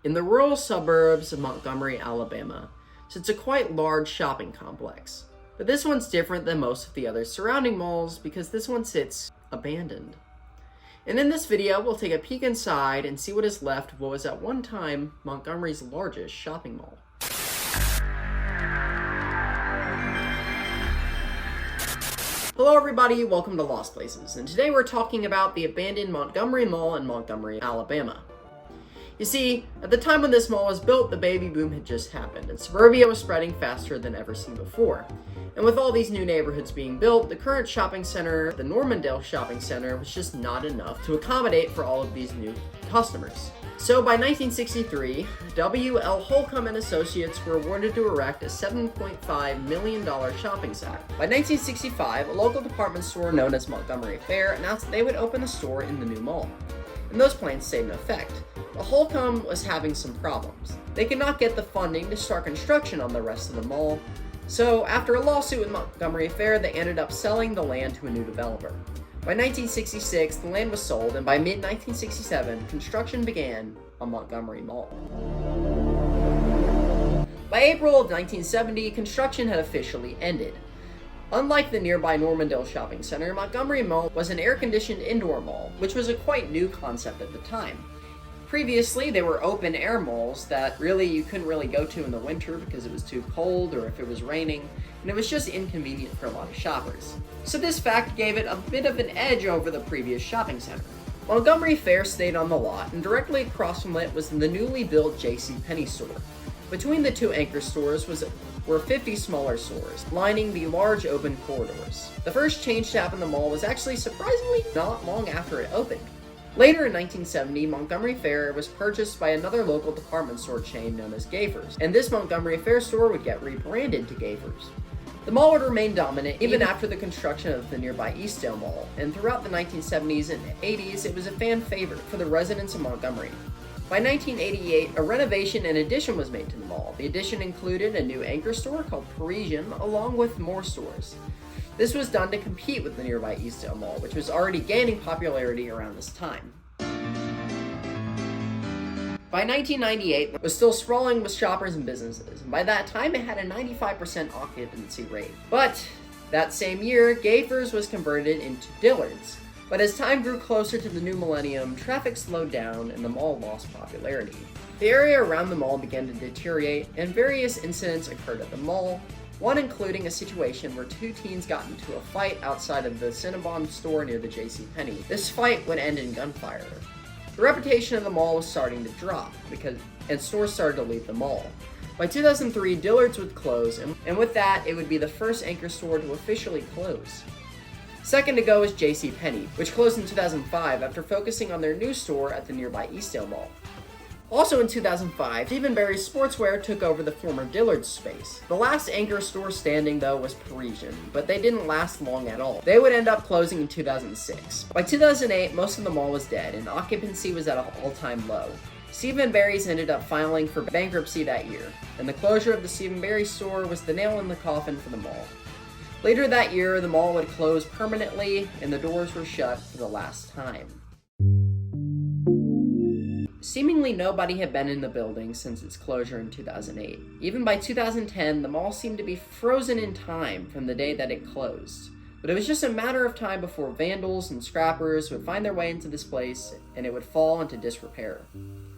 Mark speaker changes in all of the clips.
Speaker 1: in the rural suburbs of Montgomery, Alabama, sits a quite large shopping complex. But this one's different than most of the other surrounding malls because this one sits abandoned. And in this video, we'll take a peek inside and see what is left of what was at one time Montgomery's largest shopping mall. Hello everybody, welcome to Lost Places, and today we're talking about the abandoned Montgomery Mall in Montgomery, Alabama. You see, at the time when this mall was built, the baby boom had just happened, and suburbia was spreading faster than ever seen before. And with all these new neighborhoods being built, the current shopping center, the Normandale Shopping Center, was just not enough to accommodate for all of these new customers. So by 1963, W.L. Holcomb and Associates were awarded to erect a $7.5 million shopping center. By 1965, a local department store known as Montgomery Fair announced that they would open a store in the new mall. And those plans stayed in effect. But Holcomb was having some problems. They could not get the funding to start construction on the rest of the mall, so after a lawsuit with Montgomery Fair, they ended up selling the land to a new developer. By 1966, the land was sold, and by mid-1967, construction began on Montgomery Mall. By April of 1970, construction had officially ended. Unlike the nearby Normandale Shopping Center, Montgomery Mall was an air-conditioned indoor mall, which was a quite new concept at the time. Previously, they were open-air malls that you couldn't really go to in the winter because it was too cold or if it was raining, and it was just inconvenient for a lot of shoppers. So this fact gave it a bit of an edge over the previous shopping center. Montgomery Fair stayed on the lot, and directly across from it was the newly built JCPenney store. Between the two anchor stores were 50 smaller stores, lining the large open corridors. The first change to happen in the mall was actually surprisingly not long after it opened. Later in 1970, Montgomery Fair was purchased by another local department store chain known as Gaffer's, and this Montgomery Fair store would get rebranded to Gaffer's. The mall would remain dominant even after the construction of the nearby Eastdale Mall, and throughout the 1970s and 80s, it was a fan favorite for the residents of Montgomery. By 1988, a renovation and addition was made to the mall. The addition included a new anchor store called Parisian, along with more stores. This was done to compete with the nearby Eastdale Mall, which was already gaining popularity around this time. By 1998, it was still sprawling with shoppers and businesses, and by that time it had a 95% occupancy rate. But that same year, Gaffer's was converted into Dillard's. But as time grew closer to the new millennium, traffic slowed down and the mall lost popularity. The area around the mall began to deteriorate, and various incidents occurred at the mall, one including a situation where two teens got into a fight outside of the Cinnabon store near the JCPenney. This fight would end in gunfire. The reputation of the mall was starting to drop, and stores started to leave the mall. By 2003, Dillard's would close, and with that, it would be the first anchor store to officially close. Second to go is JCPenney, which closed in 2005 after focusing on their new store at the nearby Eastdale Mall. Also in 2005, Stephen Barry's Sportswear took over the former Dillard's space. The last anchor store standing, though, was Parisian, but they didn't last long at all. They would end up closing in 2006. By 2008, most of the mall was dead, and occupancy was at an all-time low. Stephen Barry's ended up filing for bankruptcy that year, and the closure of the Stephen Barry store was the nail in the coffin for the mall. Later that year, the mall would close permanently, and the doors were shut for the last time. Seemingly nobody had been in the building since its closure in 2008. Even by 2010, the mall seemed to be frozen in time from the day that it closed. But it was just a matter of time before vandals and scrappers would find their way into this place, and it would fall into disrepair.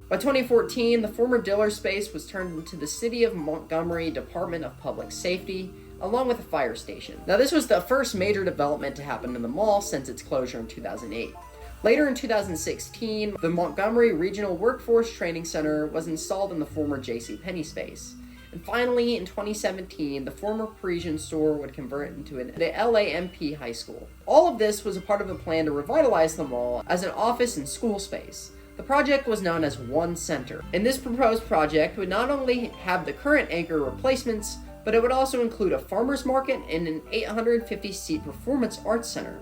Speaker 1: By 2014, the former Dillard's space was turned into the City of Montgomery Department of Public Safety, along with a fire station. Now, this was the first major development to happen in the mall since its closure in 2008. Later in 2016, the Montgomery Regional Workforce Training Center was installed in the former JCPenney space. And finally, in 2017, the former Parisian store would convert into the LAMP High School. All of this was a part of a plan to revitalize the mall as an office and school space. The project was known as One Center, and this proposed project would not only have the current anchor replacements, but it would also include a farmer's market and an 850-seat performance arts center.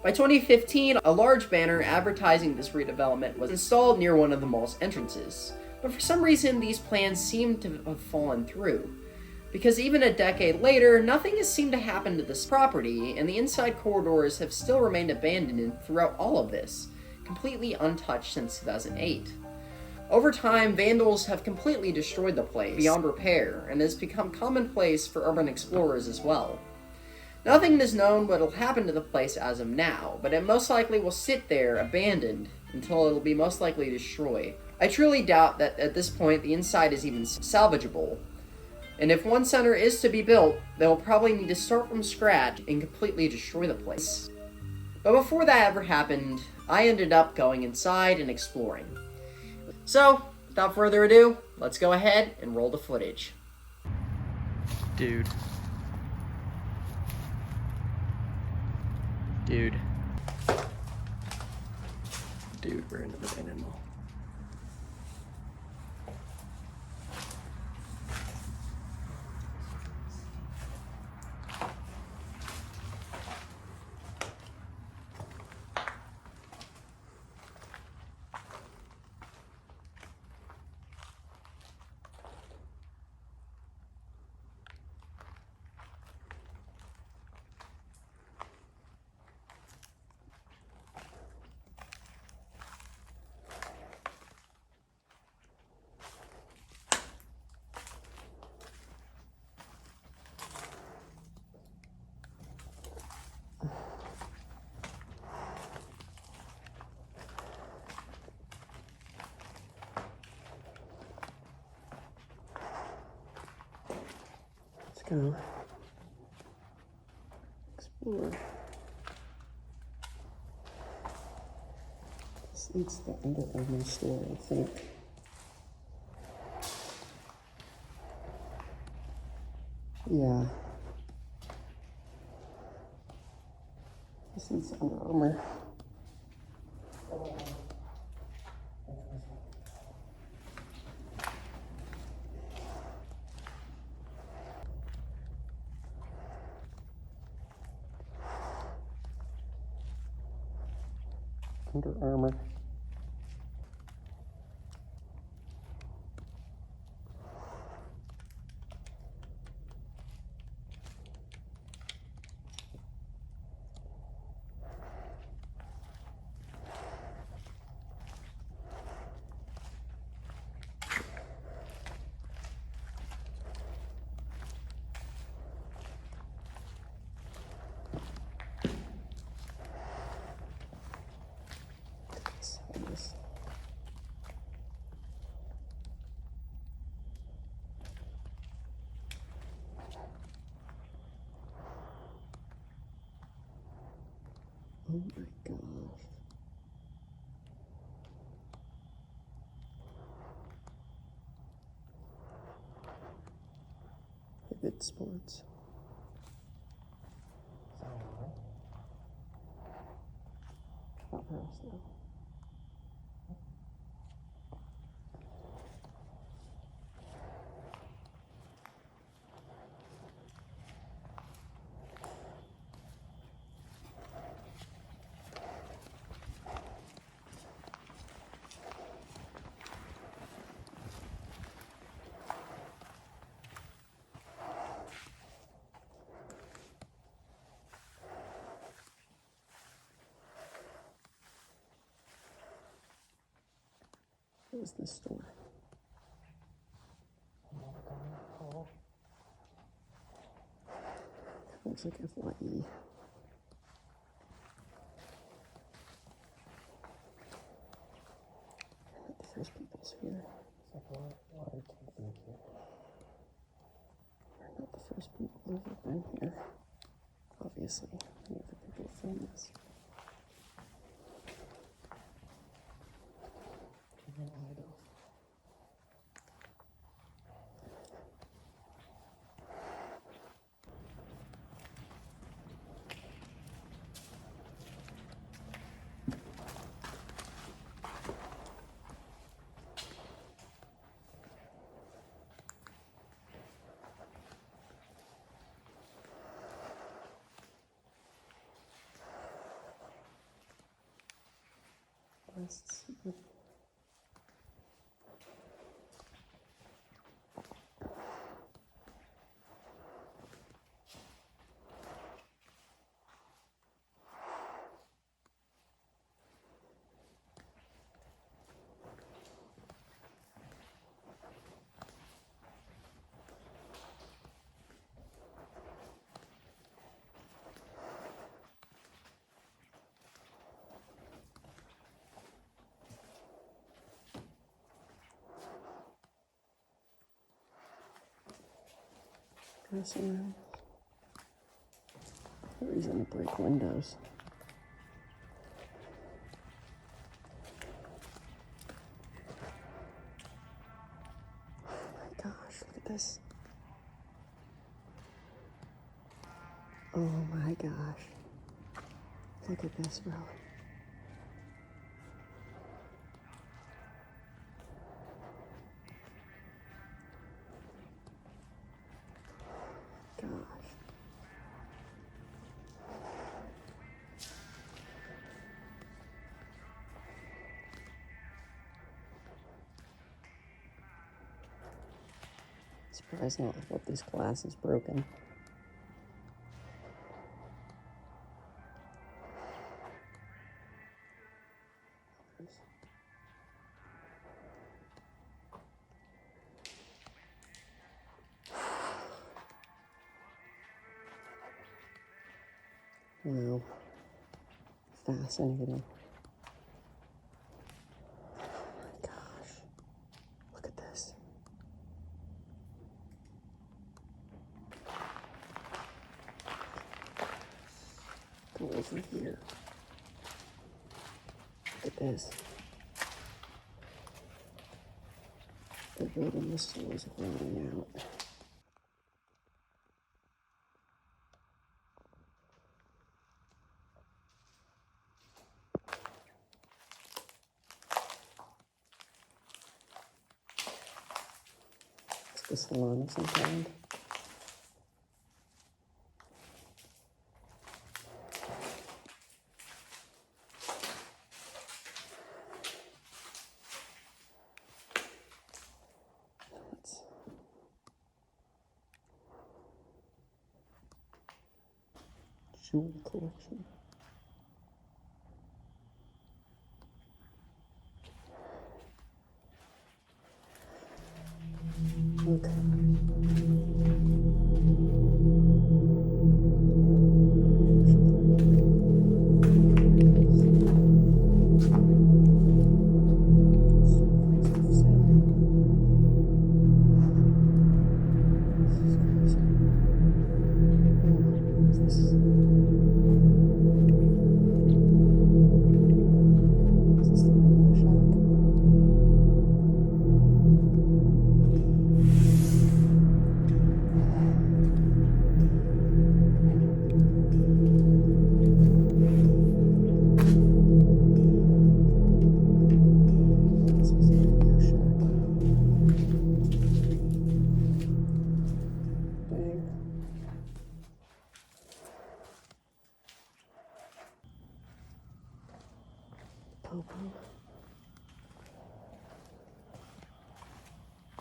Speaker 1: By 2015, a large banner advertising this redevelopment was installed near one of the mall's entrances. But for some reason, these plans seem to have fallen through. Because even a decade later, nothing has seemed to happen to this property, and the inside corridors have still remained abandoned throughout all of this, completely untouched since 2008. Over time, vandals have completely destroyed the place beyond repair, and has become commonplace for urban explorers as well. Nothing is known what will happen to the place as of now, but it most likely will sit there abandoned until it will be most likely destroyed. I truly doubt that at this point the inside is even salvageable, and if one center is to be built, they will probably need to start from scratch and completely destroy the place. But before that ever happened, I ended up going inside and exploring. So, without further ado, let's go ahead and roll the footage. Dude, we're in the abandoned mall. Let's go explore. It's the Under Armour store, I think. Yeah. This is Under Armour. Under Armour. Oh my gosh. Pivot Sports. Not for us though. What is this store? Looks like FYE. The first people's here. We're not the first people who've ever been here. Obviously, many of the people filmed this. Let's see. messing around. No reason to break windows. Oh my gosh, look at this. Oh my gosh. Look at this, bro. Gosh. Surprised not what this glass is broken. Wow. Fascinating. Oh my gosh. Look at this. Go over here. Look at this. The wood in the store is rotting out. It's the salon of some kind. Jewel collection. Okay.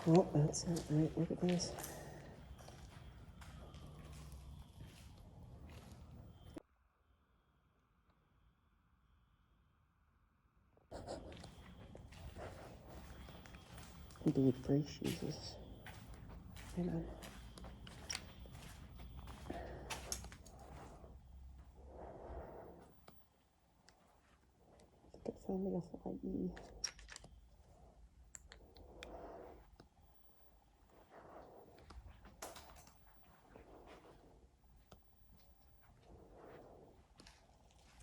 Speaker 1: Oh, that's not right. Look at this. Indeed, brace Jesus. Amen. I think I found the FYE.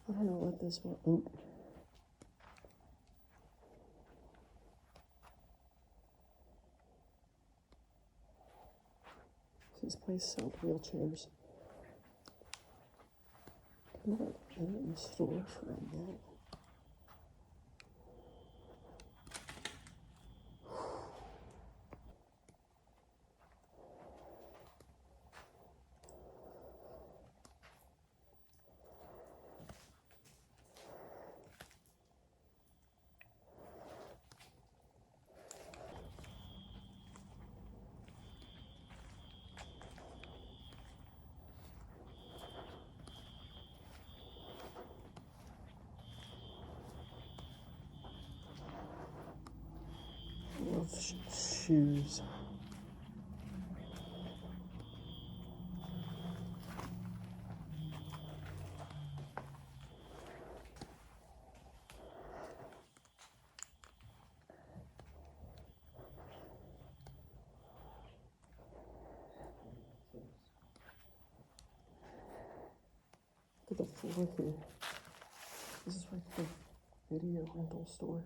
Speaker 1: I don't know what this one. Oh. This place sold wheelchairs. I'm not in the store for that. Love shoes.
Speaker 2: floor here. This is like the video rental store.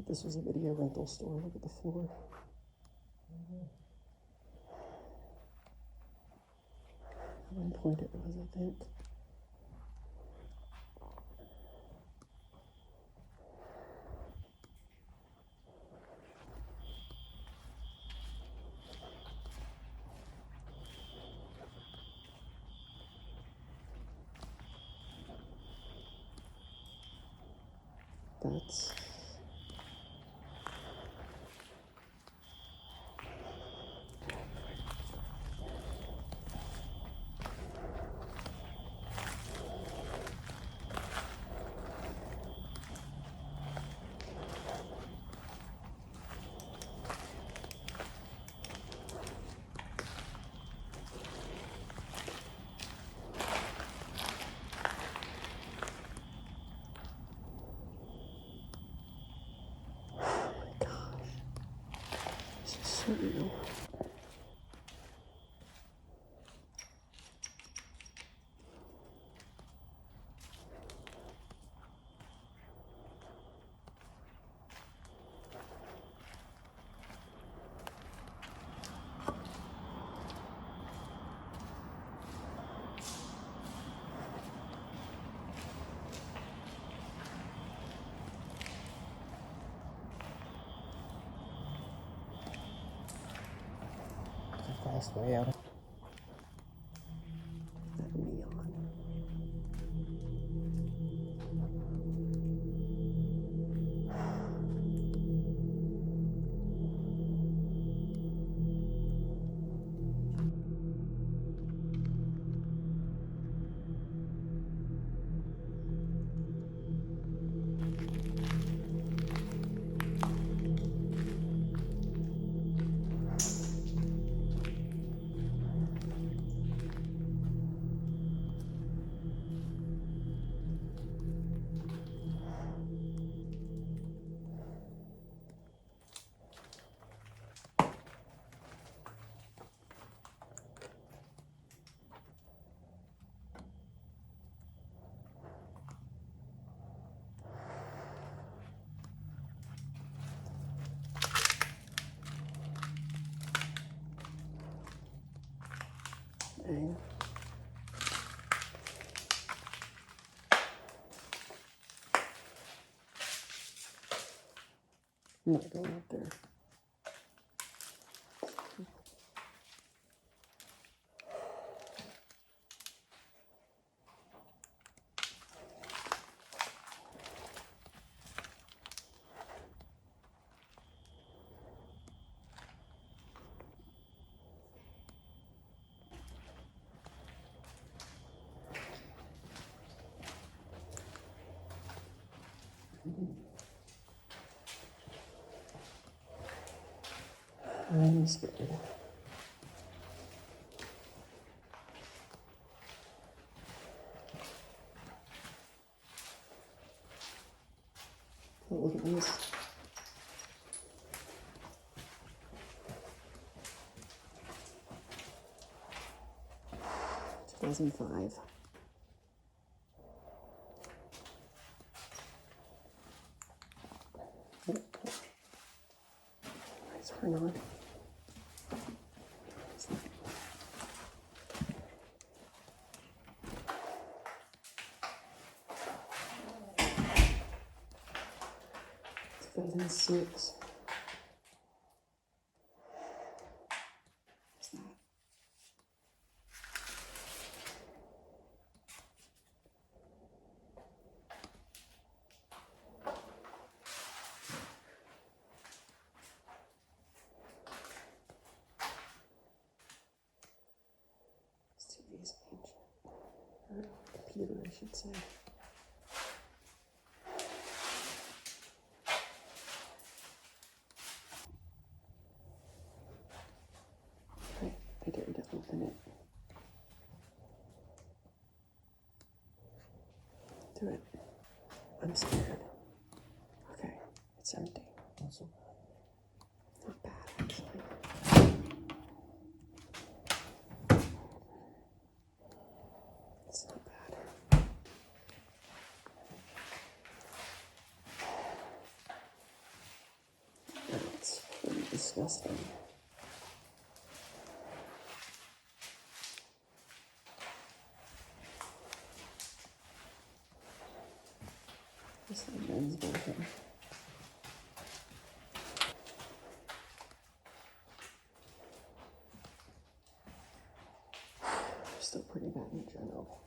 Speaker 2: This was a video rental store. Look at the floor. At one point it was, I think. That's so real. Fast way out. That neon. Dang. I'm not going up there. I'm scared. Oh, look at this. Two 2005. Lights turn on. 2006. What's that? This TV is ancient. Or computer, I should say. I dare to open it. Do it. I'm scared. Okay, it's empty. Not bad, actually. That's pretty disgusting. This is the men's version. Still pretty bad in general.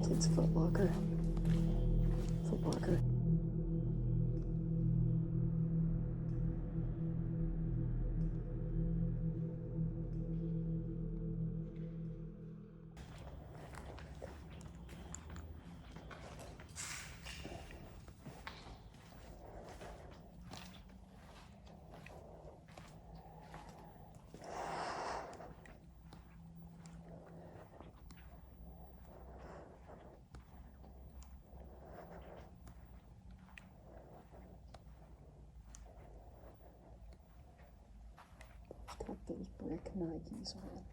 Speaker 2: Kids Foot Locker. Foot Locker. Got those brick Nikes on.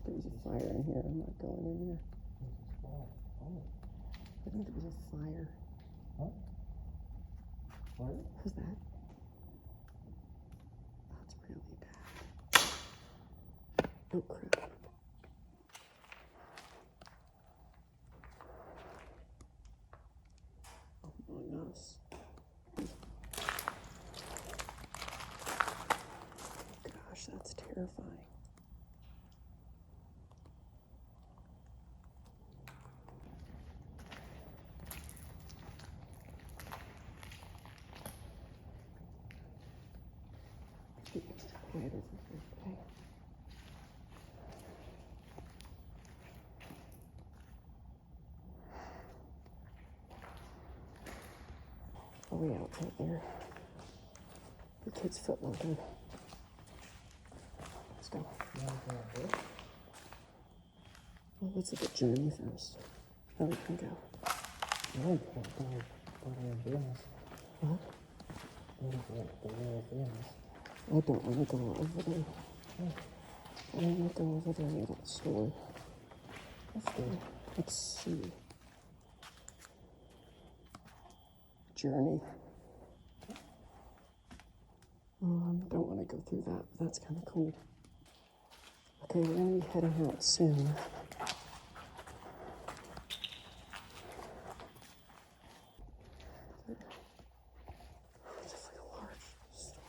Speaker 2: There's a fire in here. I'm not going in there. I think there was a fire.
Speaker 3: Huh? Fire?
Speaker 2: Who's that? That's really bad. Oh crap. Among Us. Gosh, that's terrifying. It's quiet over here, okay? Are we out right there? The Kids Foot Locker. Let's go. Well, let's look at Journey first. Then we can go.
Speaker 3: No, business.
Speaker 2: What? I don't want to go over there. I don't want to go over there and get a store.
Speaker 3: Let's go.
Speaker 2: Let's see. Journey. Don't want to go through that, but that's kind of cool. Okay, we're going to be heading out soon. It's like a large store.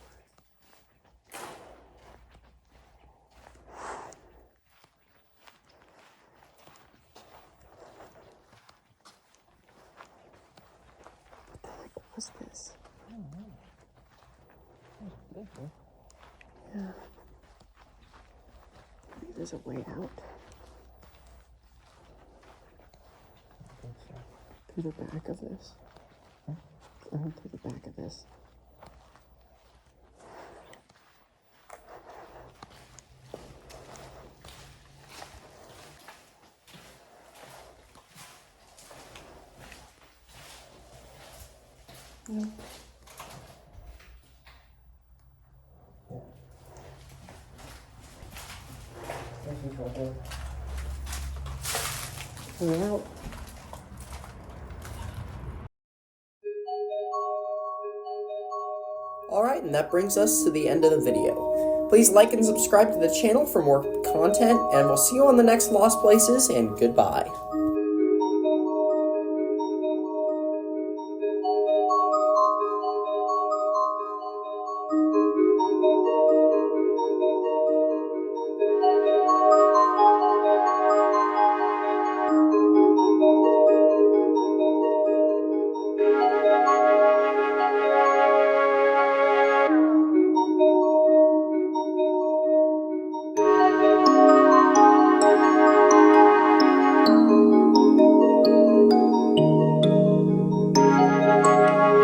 Speaker 2: What the heck was this?
Speaker 3: I don't know. That's big,
Speaker 2: Yeah. Maybe there's a way out
Speaker 3: I think so.
Speaker 2: through the back of this.
Speaker 3: Huh?
Speaker 2: Through the back of this. No. We're out.
Speaker 1: Alright, and that brings us to the end of the video. Please like and subscribe to the channel for more content, and we'll see you on the next Lost Places, and goodbye.